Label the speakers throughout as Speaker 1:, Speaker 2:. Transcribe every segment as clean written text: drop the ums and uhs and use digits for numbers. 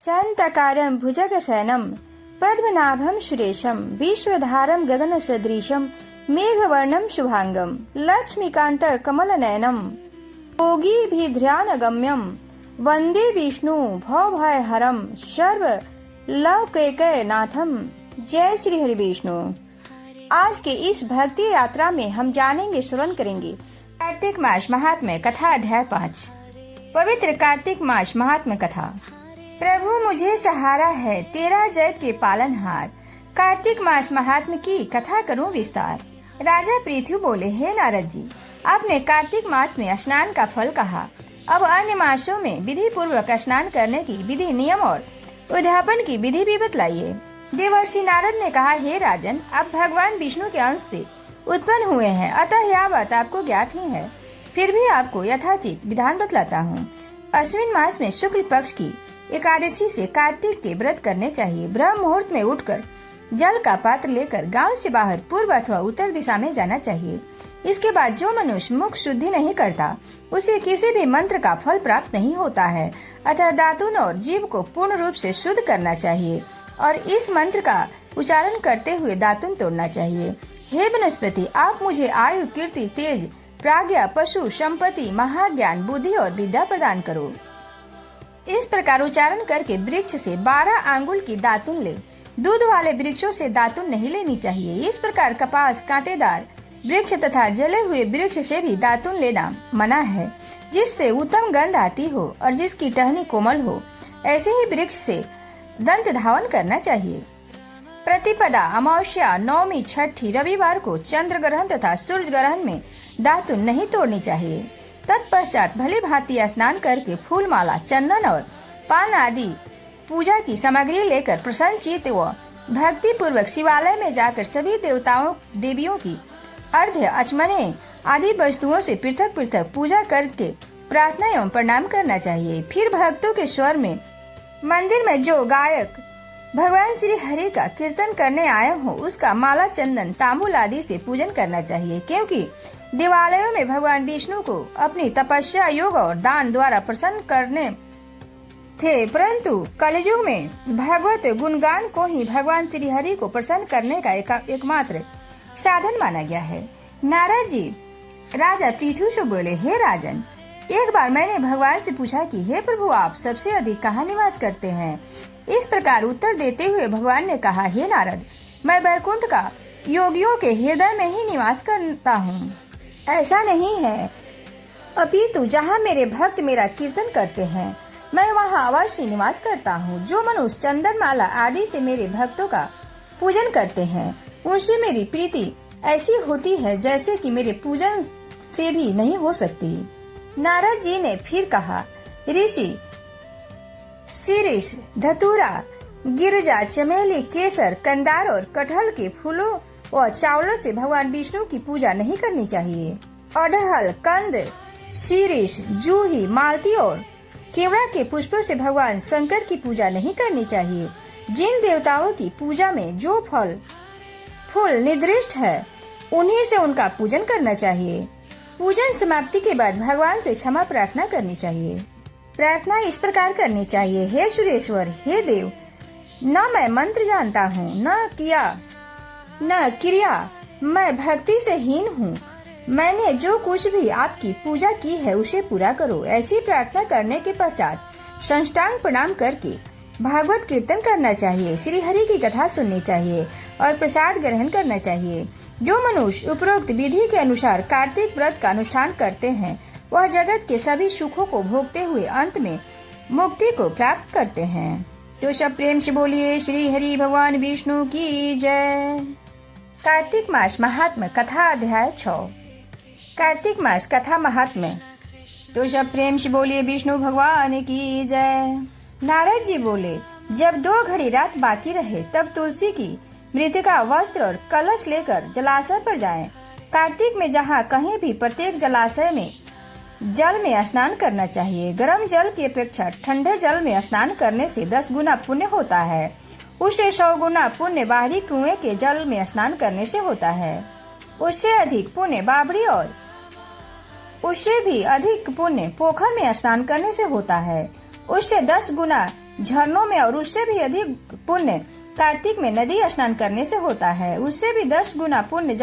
Speaker 1: शान्तकारं भुजगशयनं पद्मनाभं सुरेशं विश्वधारं गगनसदृशं मेघवर्णं शुभांगं लक्ष्मीकान्तकमलनयनं योगिभिर्ध्यानगम्यं वन्दे विष्णु भवभयहरं सर्वलोकैकनाथं। जय श्री हरि विष्णु। आज के इस भक्ति यात्रा में हम जानेंगे, श्रवण करेंगे कार्तिक मास महात्म्य कथा अध्याय 5। पवित्र कार्तिक मास महात्म्य कथा। प्रभु मुझे सहारा है, तेरा जग के पालनहार। कार्तिक मास महात्म्य की कथा करूं विस्तार। राजा पृथु बोले, हे नारद जी, आपने कार्तिक मास में स्नान का फल कहा, अब अन्य मासों में विधि पूर्वक स्नान करने की विधि, नियम और उद्यापन की विधि भी बतलाइए। देवर्षि नारद ने कहा, हे राजन, आप भगवान विष्णु के अंश से उत्पन्न हुए हैं, अतः यह बात आपको ज्ञात ही है। फिर भी आपको यथाचित विधान बतलाता हूँ। अश्विन मास में शुक्ल पक्ष की एकादशी से कार्तिक के व्रत करने चाहिए। ब्रह्म मुहूर्त में उठकर जल का पात्र लेकर गांव से बाहर पूर्व अथवा उत्तर दिशा में जाना चाहिए। इसके बाद जो मनुष्य मुख शुद्धि नहीं करता, उसे किसी भी मंत्र का फल प्राप्त नहीं होता है, अतः दातुन और जीभ को पूर्ण रूप से शुद्ध करना चाहिए और इस मंत्र का उच्चारण करते हुए दातुन तोड़ना चाहिए। हे वनस्पति, आप मुझे आयु, कीर्ति, तेज, प्राज्ञा, पशु, संपत्ति, महाज्ञान, बुद्धि और विद्या प्रदान करो। इस प्रकार उच्चारण करके वृक्ष से 12 आंगुल की दातुन ले। दूध वाले वृक्षों से दातुन नहीं लेनी चाहिए। इस प्रकार कपास, कांटेदार वृक्ष तथा जले हुए वृक्ष से भी दातुन लेना मना है, जिससे उत्तम गंध आती हो और जिसकी टहनी कोमल हो। ऐसे ही वृक्ष से दंत धावन करना चाहिए। प्रतिपदा, अमावस्या, नवमी, छठी, रविवार को चंद्र ग्रहण तथा सूर्य ग्रहण में दातुन नहीं तोड़नी चाहिए। तत्पश्चात भली भांति स्नान करके फूल माला, चंदन और पान आदि पूजा की सामग्री लेकर प्रसन्न चित्त व भक्ति पूर्वक शिवालय में जाकर सभी देवताओं देवियों की अर्घ्य, अचमने आदि वस्तुओं से पृथक पृथक पूजा करके प्रार्थना एवं प्रणाम करना चाहिए। फिर भक्तों के स्वर में मंदिर में जो गायक भगवान श्री हरि का कीर्तन करने आए हो, उसका माला, चंदन, तांबूल आदि से पूजन करना चाहिए, क्योंकि देवालयों में भगवान विष्णु को अपनी तपस्या, योग और दान द्वारा प्रसन्न करने थे, परंतु कलियुग में भगवत गुणगान को ही भगवान श्री हरि को प्रसन्न करने का एकमात्र साधन माना गया है। नारद जी राजा पृथु से बोले, हे राजन, एक बार मैंने भगवान से पूछा कि हे प्रभु, आप सबसे अधिक कहाँ निवास करते हैं? इस प्रकार उत्तर देते हुए भगवान ने कहा, हे नारद, मैं वैकुंठ का योगियों के हृदय में ही निवास करता हूँ। ऐसा नहीं है, अपितु जहाँ मेरे भक्त मेरा कीर्तन करते हैं, मैं वहाँ अवश्य निवास करता हूँ। जो मनुष्य चंदन माला आदि से मेरे भक्तों का पूजन करते हैं, उनसे मेरी प्रीति ऐसी होती है जैसे कि मेरे पूजन से भी नहीं हो सकती। नारद जी ने फिर कहा, ऋषि शीरीष, धतूरा, गिरजा, चमेली, केसर, कंदार और कटहल के फूलों और चावलों से भगवान विष्णु की पूजा नहीं करनी चाहिए। अड़हल, कंद, शीरीष, जूही, मालती और केवड़ा के पुष्पों से भगवान शंकर की पूजा नहीं करनी चाहिए। जिन देवताओं की पूजा में जो फूल निर्दिष्ट है, उन्हीं से उनका पूजन करना चाहिए। पूजन समाप्ति के बाद भगवान से क्षमा प्रार्थना करनी चाहिए। प्रार्थना इस प्रकार करनी चाहिए, हे सुरेश्वर, हे देव, न मैं मंत्र जानता हूँ, न क्रिया, मैं भक्ति से हीन हूँ। मैंने जो कुछ भी आपकी पूजा की है उसे पूरा करो। ऐसी प्रार्थना करने के पश्चात साष्टांग प्रणाम करके भागवत कीर्तन करना चाहिए, श्री हरि की कथा सुननी चाहिए और प्रसाद ग्रहण करना चाहिए। जो मनुष्य उपरोक्त विधि के अनुसार कार्तिक व्रत का अनुष्ठान करते हैं, वह जगत के सभी सुखों को भोगते हुए अंत में मुक्ति को प्राप्त करते हैं। तो सब प्रेम से बोलिए श्री हरि भगवान विष्णु की जय। कार्तिक मास महात्म्य कथा अध्याय 6। कार्तिक मास कथा महात्म्य। तो सब प्रेम से बोलिए विष्णु भगवान की जय। नारद जी बोले, जब 2 घड़ी रात बाकी रहे, तब तुलसी की मृतिका, वस्त्र और कलश लेकर जलाशय पर जाएं। कार्तिक में जहाँ कहीं भी प्रत्येक जलाशय में जल में स्नान करना चाहिए। गर्म जल की अपेक्षा ठंडे जल में स्नान करने से 10 गुना पुण्य होता है। उससे 100 गुना पुण्य बाहरी कुएं के जल में स्नान करने से होता है। उससे अधिक पुण्य बावड़ी और उससे भी अधिक पुण्य पोखर में स्नान करने से होता है। उससे 10 गुना झरनों में और उससे भी अधिक पुण्य कार्तिक में नदी स्नान करने से होता है। उससे भी 10 गुना पुण्य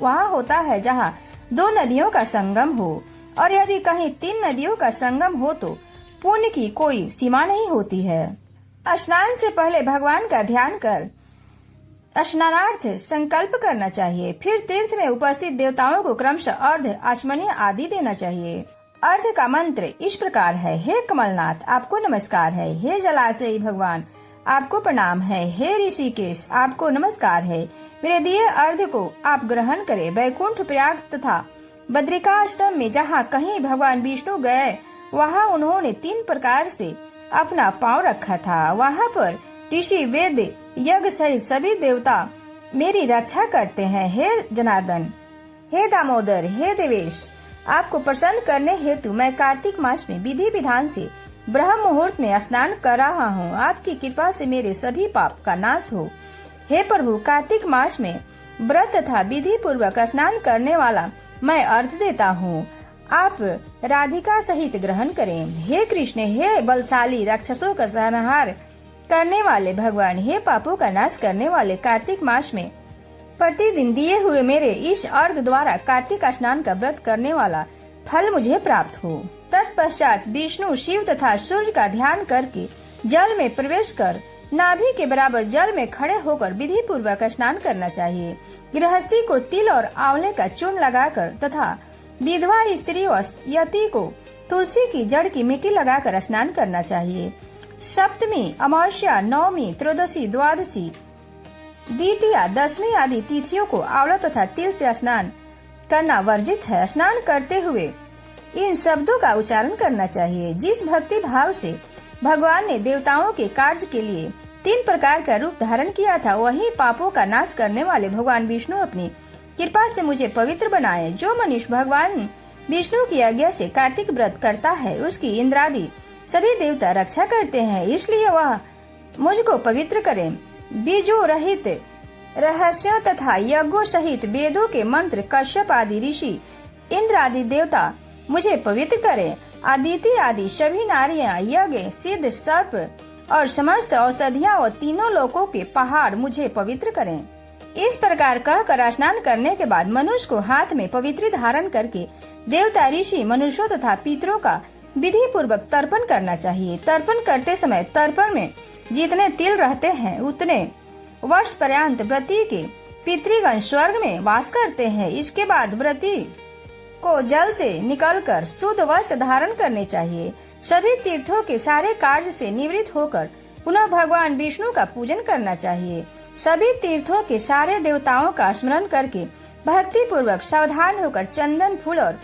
Speaker 1: वहाँ होता है जहाँ 2 नदियों का संगम हो, और यदि कहीं 3 नदियों का संगम हो तो पुण्य की कोई सीमा नहीं होती है। स्नान से पहले भगवान का ध्यान कर स्नानार्थ संकल्प करना चाहिए। फिर तीर्थ में उपस्थित देवताओं को क्रमशः अर्घ्य, आचमनीय आदि देना चाहिए। अर्घ्य का मंत्र इस प्रकार है: हे कमलनाथ, आपको नमस्कार है। हे जलाशयी भगवान, आपको प्रणाम है। हे ऋषिकेश, आपको नमस्कार है। मेरे दिए अर्घ्य को आप ग्रहण करें। वैकुंठ, प्रयाग तथा बद्रिकाश्रम में जहाँ कहीं भगवान विष्णु गए वहाँ उन्होंने 3 प्रकार से अपना पांव रखा था। वहाँ पर ऋषि, वेद, यज्ञ सहित सभी देवता मेरी रक्षा करते हैं। हे जनार्दन, हे दामोदर, हे देवेश, आपको प्रसन्न करने हेतु मैं कार्तिक मास में विधि विधान से ब्रह्म मुहूर्त में स्नान कर रहा हूँ। आपकी कृपा से मेरे सभी पाप का नाश हो। हे प्रभु, कार्तिक मास में व्रत तथा विधि पूर्वक स्नान करने वाला मैं अर्घ देता हूँ। आप राधिका सहित ग्रहण करें। हे कृष्ण, हे बलशाली, राक्षसों का संहार करने वाले भगवान, हे पापों का नाश करने वाले, कार्तिक मास में प्रतिदिन दिए हुए मेरे इस अर्घ द्वारा कार्तिक स्नान का व्रत करने वाला फल मुझे प्राप्त हो। तत्पश्चात विष्णु, शिव तथा सूर्य का ध्यान करके जल में प्रवेश कर नाभि के बराबर जल में खड़े होकर विधि पूर्वक स्नान करना चाहिए। गृहस्थी को तिल और आंवले का चूर्ण लगाकर तथा विधवा स्त्री व यति को तुलसी की जड़ की मिट्टी लगाकर स्नान करना चाहिए। सप्तमी, अमावस्या, नवमी, त्रयोदशी, द्वादशी, द्वितीया, दशमी आदि तिथियों को आंवला तथा तिल से स्नान करना वर्जित है। स्नान करते हुए इन शब्दों का उच्चारण करना चाहिए: जिस भक्ति भाव से भगवान ने देवताओं के कार्य के लिए 3 प्रकार का रूप धारण किया था, वही पापों का नाश करने वाले भगवान विष्णु अपनी कृपा से मुझे पवित्र बनाए। जो मनुष्य भगवान विष्णु की आज्ञा से कार्तिक व्रत करता है, उसकी इंद्रादि सभी देवता रक्षा करते हैं, इसलिए वह मुझको पवित्र करें। बीजों रहित रहस्यों तथा यज्ञों सहित वेदों के मंत्र कश्यप आदि ऋषि, इंद्र आदि देवता मुझे पवित्र करें। आदिति आदि सभी नारियां, यज्ञ, सिद्ध, सर्प और समस्त औषधियां और तीनों लोकों के पहाड़ मुझे पवित्र करें। इस प्रकार कहकर स्नान करने के बाद मनुष्य को हाथ में पवित्री धारण करके देवता, ऋषि, मनुष्यों तथा पितरों का विधि पूर्वक तर्पण करना चाहिए। तर्पण करते समय तर्पण में जितने तिल रहते हैं उतने वर्ष पर्यंत व्रती के पितृगण स्वर्ग में वास करते हैं। इसके बाद व्रती को जल से निकलकर शुद्ध वस्त्र धारण करने चाहिए। सभी तीर्थों के सारे कार्य से निवृत्त होकर पुनः भगवान विष्णु का पूजन करना चाहिए। सभी तीर्थों के सारे देवताओं का स्मरण करके भक्ति पूर्वक सावधान होकर चंदन, फूल और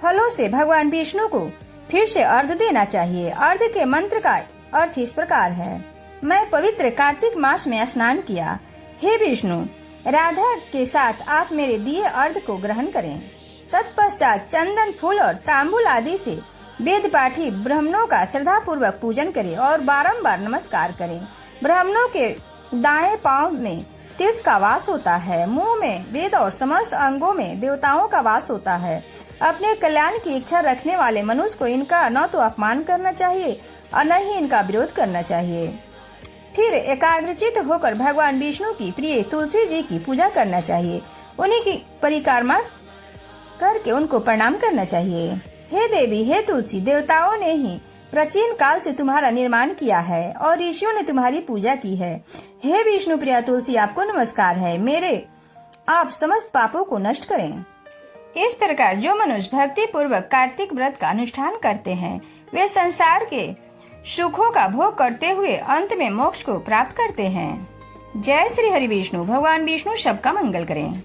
Speaker 1: फलों से भगवान विष्णु को फिर से अर्घ्य देना चाहिए। अर्घ्य के मंत्र का अर्थ इस प्रकार है: मैं पवित्र कार्तिक मास में स्नान किया। हे विष्णु, राधा के साथ आप मेरे दिए अर्घ्य को ग्रहण करें। तत्पश्चात चंदन, फूल और तांबुल आदि से वेद पाठी ब्राह्मणों का श्रद्धा पूर्वक पूजन करें और बारंबार नमस्कार करें। ब्राह्मणों के दाएं पांव में तीर्थ का वास होता है, मुंह में वेद और समस्त अंगों में देवताओं का वास होता है। अपने कल्याण की इच्छा रखने वाले मनुष्य को इनका न तो अपमान करना चाहिए और न ही इनका विरोध करना चाहिए। फिर एकाग्रचित होकर भगवान विष्णु की प्रिय तुलसी जी की पूजा करना चाहिए। उन्हीं की परिक्रमा करके उनको प्रणाम करना चाहिए। हे देवी, हे तुलसी, देवताओं ने ही प्राचीन काल से तुम्हारा निर्माण किया है और ऋषियों ने तुम्हारी पूजा की है। हे विष्णु प्रिया तुलसी, आपको नमस्कार है। मेरे आप समस्त पापों को नष्ट करें। इस प्रकार जो मनुष्य भक्ति पूर्वक कार्तिक व्रत का अनुष्ठान करते हैं, वे संसार के सुखों का भोग करते हुए अंत में मोक्ष को प्राप्त करते हैं। जय श्री हरि विष्णु। भगवान विष्णु सबका मंगल करें।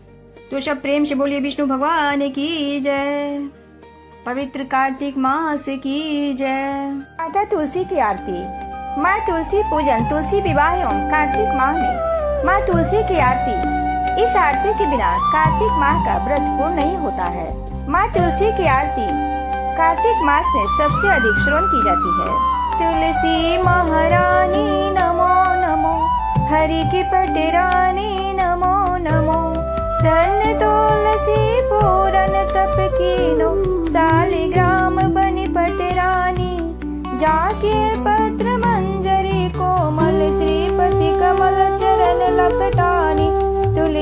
Speaker 1: तो सब प्रेम से बोलिए विष्णु भगवान की जय। पवित्र कार्तिक मास की जय। माता तुलसी की आरती। माँ तुलसी पूजन, तुलसी विवाह एवं कार्तिक माह में माँ तुलसी की आरती। इस आरती के बिना कार्तिक माह का व्रत पूर्ण नहीं होता है। माँ तुलसी की आरती कार्तिक मास में सबसे अधिक श्रवण की जाती है। तुलसी महारानी नमो नमो, हरि की पटरानी नमो नमो। धन तुलसी पूरन तप कीनो, सालिग्राम बनी पटरानी। जाके पत्र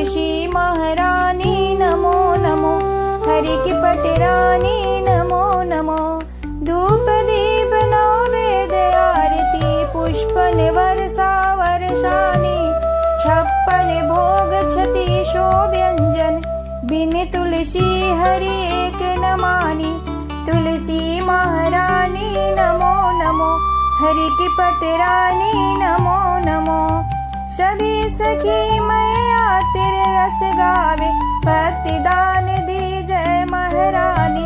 Speaker 1: तुलसी महारानी नमो नमो, हरि की पटरानी नमो नमो। धूप दीप नैवेद्य आरती पुष्पन वर्षा वर्षानी, 56 भोग 36 व्यंजन, बिन तुलसी हरि एक न मानी। तुलसी महारानी नमो नमो, हरि की पटरानी नमो नमो। सभी सखी मैया तेरे रस गावे, भक्ति दान दी जय महारानी।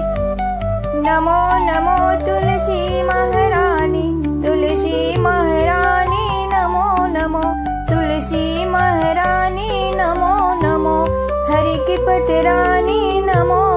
Speaker 1: नमो नमो तुलसी महारानी, तुलसी महारानी नमो नमो, तुलसी महारानी नमो नमो, हरि की पटरानी नमो